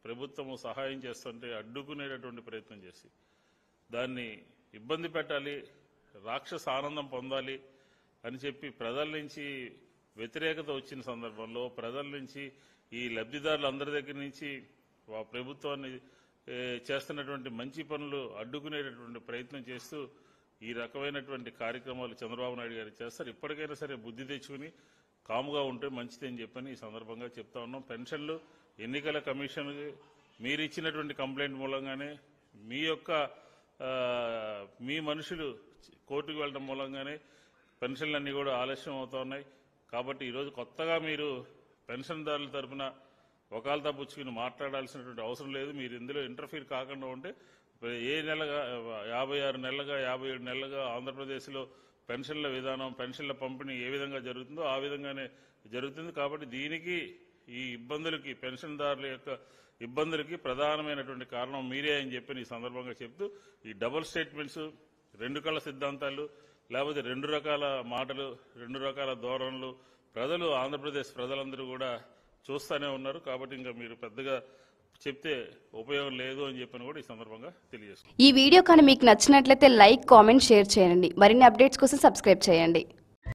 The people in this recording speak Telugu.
ప్రభుత్వము సహాయం చేస్తుంటే అడ్డుకునేటటువంటి ప్రయత్నం చేసి దాన్ని ఇబ్బంది పెట్టాలి, రాక్షస ఆనందం పొందాలి అని చెప్పి ప్రజల నుంచి వ్యతిరేకత వచ్చిన సందర్భంలో ప్రజల నుంచి ఈ లబ్ధిదారులందరి దగ్గర నుంచి ప్రభుత్వాన్ని చేస్తున్నటువంటి మంచి పనులు అడ్డుకునేటటువంటి ప్రయత్నం చేస్తూ ఈ రకమైనటువంటి కార్యక్రమాలు చంద్రబాబు నాయుడు గారు చేస్తారు. ఇప్పటికైనా సరే బుద్ధి తెచ్చుకుని కాముగా ఉంటే మంచిదని చెప్పని ఈ సందర్భంగా చెప్తా ఉన్నాం. పెన్షన్లు ఎన్నికల కమిషన్ మీరు ఇచ్చినటువంటి కంప్లైంట్ మూలంగానే మీ మనుషులు కోర్టుకు వెళ్ళడం మూలంగానే పెన్షన్లన్నీ కూడా ఆలస్యం అవుతా ఉన్నాయి. కాబట్టి ఈరోజు కొత్తగా మీరు పెన్షన్దారుల తరఫున ఒకళ్ళతో పుచ్చుకుని మాట్లాడాల్సినటువంటి అవసరం లేదు. మీరు ఇందులో ఇంటర్ఫీర్ కాకుండా ఉంటే ఏ నెలగా 56 నెలలుగా 57 నెలలుగా ఆంధ్రప్రదేశ్లో పెన్షన్ల విధానం, పెన్షన్ల పంపిణీ ఏ విధంగా జరుగుతుందో ఆ విధంగానే జరుగుతుంది. కాబట్టి దీనికి ఈ ఇబ్బందులకి, పెన్షన్దారుల యొక్క ఇబ్బందులకి ప్రధానమైనటువంటి కారణం మీరే అని చెప్పి ఈ సందర్భంగా చెప్తూ ఈ డబుల్ స్టేట్మెంట్స్, 2 కళ్ళ సిద్ధాంతాలు, లేకపోతే 2 రకాల మాటలు, 2 రకాల ధోరణులు ఆంధ్రప్రదేశ్ ప్రజలందరూ కూడా చూస్తూనే ఉన్నారు. కాబట్టి ఇంకా మీరు పెద్దగా చెప్తే ఉపయోగం లేదు అని చెప్పని కూడా ఈ సందర్భంగా తెలియజేస్తున్నాను. ఈ వీడియో కానీ మీకు నచ్చినట్లయితే లైక్, కామెంట్, షేర్ చేయండి. మరిన్ని అప్డేట్స్ కోసం సబ్స్క్రైబ్ చేయండి.